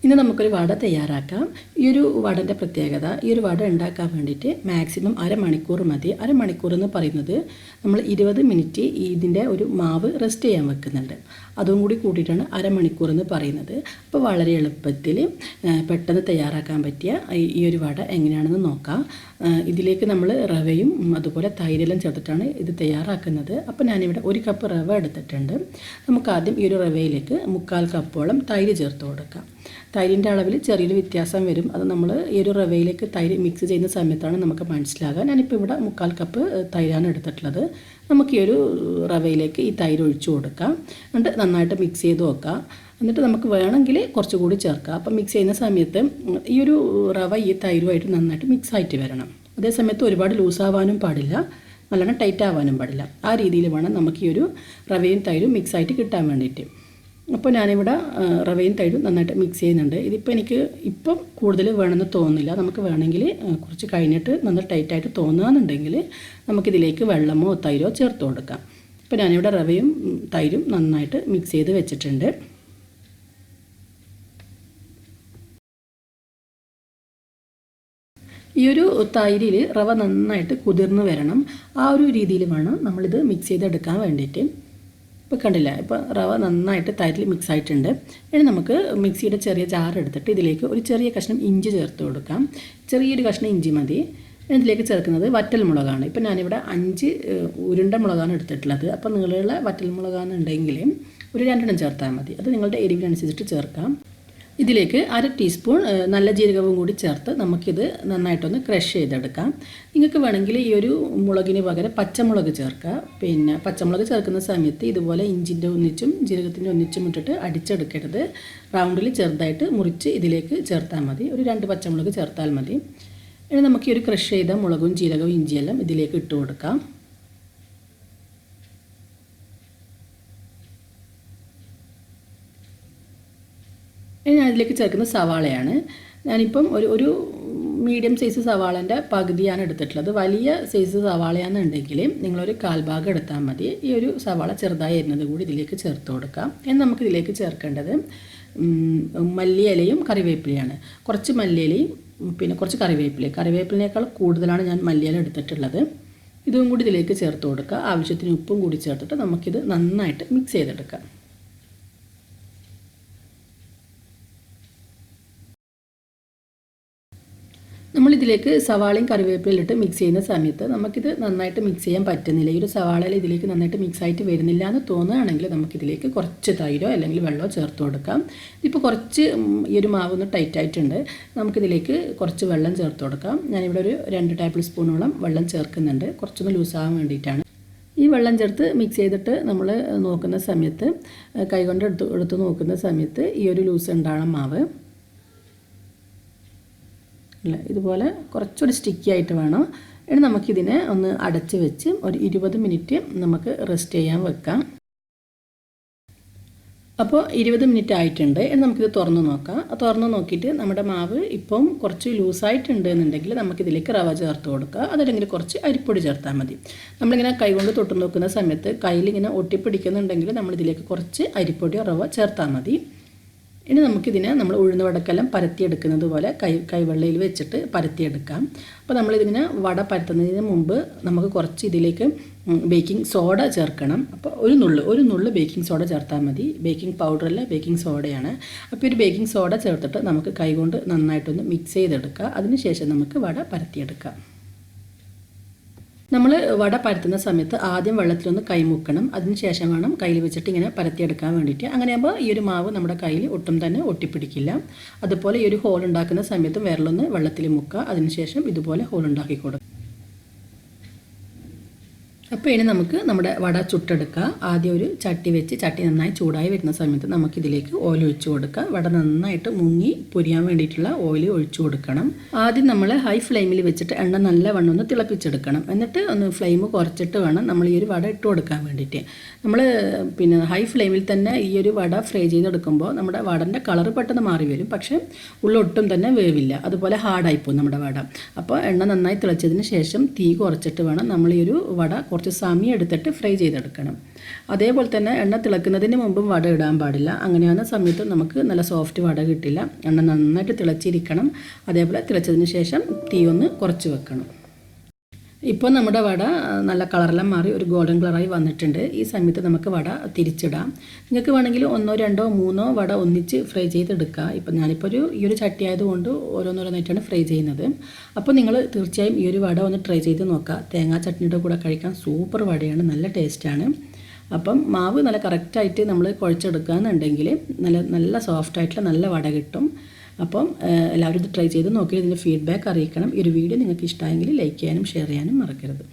ഇന്ന് നമുക്കൊരു വട തയ്യാറാക്കാം. ഈ ഒരു വടൻ്റെ പ്രത്യേകത, ഈ ഒരു വട ഉണ്ടാക്കാൻ വേണ്ടിയിട്ട് മാക്സിമം അരമണിക്കൂർ മതി. അരമണിക്കൂർ എന്ന് പറയുന്നത് നമ്മൾ 20 മിനിറ്റ് ഇതിൻ്റെ ഒരു മാവ് റെസ്റ്റ് ചെയ്യാൻ വെക്കുന്നുണ്ട്. അതും കൂടി കൂട്ടിയിട്ടാണ് അരമണിക്കൂർ എന്ന് പറയുന്നത്. അപ്പോൾ വളരെ എളുപ്പത്തിൽ പെട്ടെന്ന് തയ്യാറാക്കാൻ പറ്റിയ ഈ ഒരു വട എങ്ങനെയാണെന്ന് നോക്കാം. ഇതിലേക്ക് നമ്മൾ റവയും അതുപോലെ തൈരെല്ലാം ചേർത്തിട്ടാണ് ഇത് തയ്യാറാക്കുന്നത്. അപ്പോൾ ഞാനിവിടെ 1 കപ്പ് റവ എടുത്തിട്ടുണ്ട്. നമുക്ക് ആദ്യം ഈ ഒരു റവയിലേക്ക് 1/4 കപ്പോളം തൈര് ചേർത്ത് കൊടുക്കാം. തൈരിൻ്റെ അളവിൽ ചെറിയൊരു വ്യത്യാസം വരും. അത് നമ്മൾ ഈ ഒരു റവയിലേക്ക് തൈര് മിക്സ് ചെയ്യുന്ന സമയത്താണ് നമുക്ക് മനസ്സിലാകുക. ഞാനിപ്പോൾ ഇവിടെ 1/4 കപ്പ് തൈരാണ് എടുത്തിട്ടുള്ളത്. നമുക്ക് ഈ ഒരു റവയിലേക്ക് ഈ തൈര് ഒഴിച്ചു കൊടുക്കാം. എന്നിട്ട് നന്നായിട്ട് മിക്സ് ചെയ്ത് വെക്കാം. എന്നിട്ട് നമുക്ക് വേണമെങ്കിൽ കുറച്ചുകൂടി ചേർക്കാം. അപ്പം മിക്സ് ചെയ്യുന്ന സമയത്ത് ഈ ഒരു റവ ഈ തൈരുമായിട്ട് നന്നായിട്ട് മിക്സ് ആയിട്ട് വരണം. അതേ സമയത്ത് ഒരുപാട് ലൂസാവാനും പാടില്ല, നല്ലോണം ടൈറ്റ് ആവാനും പാടില്ല. ആ രീതിയിൽ വേണം നമുക്ക് ഈ ഒരു റവയും തൈരും മിക്സ് ആയിട്ട് കിട്ടാൻ വേണ്ടിയിട്ട്. അപ്പോൾ ഞാനിവിടെ റവയും തൈരും നന്നായിട്ട് മിക്സ് ചെയ്യുന്നുണ്ട്. ഇതിപ്പോൾ എനിക്ക് ഇപ്പം കൂടുതൽ വേണമെന്ന് തോന്നുന്നില്ല. നമുക്ക് വേണമെങ്കിൽ കുറച്ച് കഴിഞ്ഞിട്ട് നന്നായി ടൈറ്റായിട്ട് തോന്നുകയെന്നുണ്ടെങ്കിൽ നമുക്കിതിലേക്ക് വെള്ളമോ തൈരോ ചേർത്ത് കൊടുക്കാം. ഇപ്പോൾ ഞാനിവിടെ റവയും തൈരും നന്നായിട്ട് മിക്സ് ചെയ്ത് വെച്ചിട്ടുണ്ട്. ഈ ഒരു തൈരിൽ റവ നന്നായിട്ട് കുതിർന്ന് വരണം. ആ ഒരു രീതിയിൽ വേണം നമ്മളിത് മിക്സ് ചെയ്തെടുക്കാൻ വേണ്ടിയിട്ട്. ഇപ്പോൾ കണ്ടില്ല, ഇപ്പോൾ റവ നന്നായിട്ട് തൈരിൽ മിക്സ് ആയിട്ടുണ്ട്. ഇനി നമുക്ക് മിക്സിയുടെ ചെറിയ ജാർ എടുത്തിട്ട് ഇതിലേക്ക് ഒരു ചെറിയ കഷ്ണം ഇഞ്ചി ചേർത്ത് കൊടുക്കാം. ചെറിയൊരു കഷ്ണം ഇഞ്ചി മതി. ഇതിലേക്ക് ചേർക്കുന്നത് വറ്റൽ മുളകാണ്. ഇപ്പോൾ ഞാനിവിടെ 5 ഉരുണ്ട മുളകാണ് എടുത്തിട്ടുള്ളത്. അപ്പോൾ നീളമുള്ള വറ്റൽ മുളകാണെന്നുണ്ടെങ്കിൽ ഒരു 2 ചേർത്താൽ മതി. അത് നിങ്ങളുടെ എരിവിനനുസരിച്ചിട്ട് ചേർക്കാം. ഇതിലേക്ക് 1/2 ടീസ്പൂൺ നല്ല ജീരകവും കൂടി ചേർത്ത് നമുക്കിത് നന്നായിട്ടൊന്ന് ക്രഷ് ചെയ്തെടുക്കാം. നിങ്ങൾക്ക് വേണമെങ്കിൽ ഈ ഒരു മുളകിന് പകരം പച്ചമുളക് ചേർക്കുക. പിന്നെ പച്ചമുളക് ചേർക്കുന്ന സമയത്ത് ഇതുപോലെ ഇഞ്ചിൻ്റെ ഒന്നിച്ചും ജീരകത്തിൻ്റെ ഒന്നിച്ചും ഇട്ടിട്ട് അടിച്ചെടുക്കരുത്. റൗണ്ടിൽ ചെറുതായിട്ട് മുറിച്ച് ഇതിലേക്ക് ചേർത്താൽ മതി. ഒരു 2 പച്ചമുളക് ചേർത്താൽ മതി. ഇനി നമുക്ക് ഈ ഒരു ക്രഷ് ചെയ്ത മുളകും ജീരകവും ഇഞ്ചിയെല്ലാം ഇതിലേക്ക് ഇട്ട് കൊടുക്കാം. ഇനി ഞാൻ ഇതിലേക്ക് ചേർക്കുന്ന സവാളയാണ്. ഞാനിപ്പം ഒരു മീഡിയം സൈസ് സവാളൻ്റെ പകുതിയാണ് എടുത്തിട്ടുള്ളത്. വലിയ സൈസ് സവാളയാണെന്നുണ്ടെങ്കിൽ നിങ്ങളൊരു 1/4 ഭാഗം എടുത്താൽ മതി. ഈ ഒരു സവാള ചെറുതായി അരിഞ്ഞത് കൂടി ഇതിലേക്ക് ചേർത്ത് കൊടുക്കാം. ഇനി നമുക്കിതിലേക്ക് ചേർക്കേണ്ടത് മല്ലിയിലയും കറിവേപ്പിലയാണ്. കുറച്ച് മല്ലിയിലയും പിന്നെ കുറച്ച് കറിവേപ്പിലിനേക്കാൾ കൂടുതലാണ് ഞാൻ മല്ലിയില എടുത്തിട്ടുള്ളത്. ഇതും കൂടി ഇതിലേക്ക് ചേർത്ത് കൊടുക്കുക. ആവശ്യത്തിന് ഉപ്പും കൂടി ചേർത്തിട്ട് നമുക്കിത് നന്നായിട്ട് മിക്സ് ചെയ്തെടുക്കാം. നമ്മളിതിലേക്ക് സവാളയും കറിവേപ്പിലയും ഇട്ട് മിക്സ് ചെയ്യുന്ന സമയത്ത് നമുക്കിത് നന്നായിട്ട് മിക്സ് ചെയ്യാൻ പറ്റുന്നില്ല. ഈ ഒരു സവാളയിൽ ഇതിലേക്ക് നന്നായിട്ട് മിക്സ് ആയിട്ട് വരുന്നില്ല എന്ന് തോന്നുകയാണെങ്കിൽ നമുക്കിതിലേക്ക് കുറച്ച് തൈരോ അല്ലെങ്കിൽ വെള്ളമോ ചേർത്ത് കൊടുക്കാം. ഇപ്പോൾ കുറച്ച് ഈ ഒരു മാവ് ഒന്ന് ടൈറ്റ് ആയിട്ടുണ്ട്. നമുക്കിതിലേക്ക് കുറച്ച് വെള്ളം ചേർത്ത് കൊടുക്കാം. ഞാനിവിടെ ഒരു 2 ടേബിൾ സ്പൂണോളം വെള്ളം ചേർക്കുന്നുണ്ട്. കുറച്ചൊന്ന് ലൂസാകാൻ വേണ്ടിയിട്ടാണ്. ഈ വെള്ളം ചേർത്ത് മിക്സ് ചെയ്തിട്ട് നമ്മൾ നോക്കുന്ന സമയത്ത് കൈകൊണ്ട് എടുത്ത് നോക്കുന്ന സമയത്ത് ഈ ഒരു ലൂസ് ഉണ്ടാവണം മാവ്. ഇതുപോലെ കുറച്ചൊരു സ്റ്റിക്കി ആയിട്ട് വേണം. ഇനി നമുക്കിതിനെ ഒന്ന് അടച്ച് വെച്ച് ഒരു 20 മിനിറ്റ് നമുക്ക് റെസ്റ്റ് ചെയ്യാൻ വെക്കാം. അപ്പോൾ 20 മിനിറ്റ് ആയിട്ടുണ്ട്. ഇനി നമുക്കിത് തുറന്ന് നോക്കാം. തുറന്ന് നോക്കിയിട്ട് നമ്മുടെ മാവ് ഇപ്പം കുറച്ച് ലൂസായിട്ടുണ്ട് എന്നുണ്ടെങ്കിൽ നമുക്കിതിലേക്ക് റവ ചേർത്ത് കൊടുക്കുക. അതല്ലെങ്കിൽ കുറച്ച് അരിപ്പൊടി ചേർത്താൽ മതി. നമ്മളിങ്ങനെ കൈകൊണ്ട് തൊട്ട് നോക്കുന്ന സമയത്ത് കയ്യിലിങ്ങനെ ഒട്ടിപ്പിടിക്കുന്നുണ്ടെങ്കിൽ നമ്മളിതിലേക്ക് കുറച്ച് അരിപ്പൊടിയോ റവ ചേർത്താൽ മതി. ഇനി നമുക്കിതിനെ നമ്മൾ ഉഴുന്ന് വടക്കെല്ലാം പരത്തിയെടുക്കുന്നത് പോലെ കൈവെള്ളയിൽ വെച്ചിട്ട് പരത്തിയെടുക്കാം. അപ്പോൾ നമ്മളിതിങ്ങനെ വട പരത്തുന്നതിന് മുമ്പ് നമുക്ക് കുറച്ച് ഇതിലേക്ക് ബേക്കിംഗ് സോഡ ചേർക്കണം. അപ്പോൾ ഒരു നുള്ള് ബേക്കിംഗ് സോഡ ചേർത്താൽ മതി. ബേക്കിംഗ് പൗഡറല്ല, ബേക്കിംഗ് സോഡയാണ്. അപ്പോൾ ഒരു ബേക്കിംഗ് സോഡ ചേർത്തിട്ട് നമുക്ക് കൈകൊണ്ട് നന്നായിട്ടൊന്ന് മിക്സ് ചെയ്തെടുക്കുക. അതിനുശേഷം നമുക്ക് വട പരത്തിയെടുക്കാം. നമ്മൾ വട പരത്തുന്ന സമയത്ത് ആദ്യം വെള്ളത്തിലൊന്ന് കൈമുക്കണം. അതിനുശേഷം വേണം കയ്യിൽ വെച്ചിട്ട് ഇങ്ങനെ പരത്തിയെടുക്കാൻ വേണ്ടിയിട്ട്. അങ്ങനെയാകുമ്പോൾ ഈ ഒരു മാവ് നമ്മുടെ കയ്യിൽ ഒട്ടും തന്നെ ഒട്ടിപ്പിടിക്കില്ല. അതുപോലെ ഈ ഒരു ഹോൾ ഉണ്ടാക്കുന്ന സമയത്തും വിരലൊന്ന് വെള്ളത്തിൽ മുക്കുക. അതിനുശേഷം ഇതുപോലെ ഹോൾ ഉണ്ടാക്കി കൊടുക്കുക. അപ്പോൾ ഇനി നമുക്ക് നമ്മുടെ വട ചുട്ടെടുക്കുക. ആദ്യം ഒരു ചട്ടി വെച്ച് ചട്ടി നന്നായി ചൂടായി വരുന്ന സമയത്ത് നമുക്കിതിലേക്ക് ഓയിൽ ഒഴിച്ച് കൊടുക്കുക. വട നന്നായിട്ട് മുങ്ങി പൊരിയാൻ വേണ്ടിയിട്ടുള്ള ഓയിൽ ഒഴിച്ചു കൊടുക്കണം. ആദ്യം നമ്മൾ ഹൈ ഫ്ലെയിമിൽ വെച്ചിട്ട് എണ്ണ നല്ലവണ്ണം ഒന്ന് തിളപ്പിച്ചെടുക്കണം. എന്നിട്ട് ഒന്ന് ഫ്ലെയിം കുറച്ചിട്ട് വേണം നമ്മൾ ഈ ഒരു വട ഇട്ട് കൊടുക്കാൻ വേണ്ടിയിട്ട്. നമ്മൾ പിന്നെ ഹൈ ഫ്ലെയിമിൽ തന്നെ ഈ ഒരു വട ഫ്രൈ ചെയ്തെടുക്കുമ്പോൾ നമ്മുടെ വടൻ്റെ കളർ പെട്ടെന്ന് മാറി വരും. പക്ഷേ ഉള്ളൊട്ടും തന്നെ വേവില്ല. അതുപോലെ ഹാർഡായിപ്പോവും നമ്മുടെ വട. അപ്പോൾ എണ്ണ നന്നായി തിളച്ചതിന് ശേഷം തീ കുറച്ചിട്ട് വേണം നമ്മൾ ഈ ഒരു വട കുറച്ച് സമയം എടുത്തിട്ട് ഫ്രൈ ചെയ്തെടുക്കണം. അതേപോലെ തന്നെ എണ്ണ തിളക്കുന്നതിന് മുമ്പും വട ഇടാൻ പാടില്ല. അങ്ങനെയാകുന്ന സമയത്ത് നമുക്ക് നല്ല സോഫ്റ്റ് വട കിട്ടില്ല. എണ്ണ നന്നായിട്ട് തിളച്ചിരിക്കണം. അതേപോലെ തിളച്ചതിന് ശേഷം തീ ഒന്ന് കുറച്ച് വെക്കണം. ഇപ്പോൾ നമ്മുടെ വട നല്ല കളറെല്ലാം മാറി ഒരു ഗോൾഡൻ കളറായി വന്നിട്ടുണ്ട്. ഈ സമയത്ത് നമുക്ക് വട തിരിച്ചിടാം. നിങ്ങൾക്ക് വേണമെങ്കിൽ 1, 2, 3 വട ഒന്നിച്ച് ഫ്രൈ ചെയ്തെടുക്കുക. ഇപ്പം ഞാനിപ്പോൾ ഈ ഒരു ചട്ടി ആയതുകൊണ്ട് ഓരോന്നോരോന്നായിട്ടാണ് ഫ്രൈ ചെയ്യുന്നത്. അപ്പോൾ നിങ്ങൾ തീർച്ചയായും ഈ ഒരു വട ഒന്ന് ട്രൈ ചെയ്ത് നോക്കുക. തേങ്ങാ ചട്നിയുടെ കൂടെ കഴിക്കാൻ സൂപ്പർ വടയാണ്, നല്ല ടേസ്റ്റാണ്. അപ്പം മാവ് നല്ല കറക്റ്റായിട്ട് നമ്മൾ കുഴച്ചെടുക്കുക എന്നുണ്ടെങ്കിൽ നല്ല സോഫ്റ്റായിട്ടുള്ള നല്ല വട കിട്ടും. അപ്പം എല്ലാവരും ഇത് ട്രൈ ചെയ്ത് നോക്കി ഇതിൻ്റെ ഫീഡ്ബാക്ക് അറിയിക്കണം. ഈ ഒരു വീഡിയോ നിങ്ങൾക്ക് ഇഷ്ടമായെങ്കിൽ ലൈക്ക് ചെയ്യാനും ഷെയർ ചെയ്യാനും മറക്കരുത്.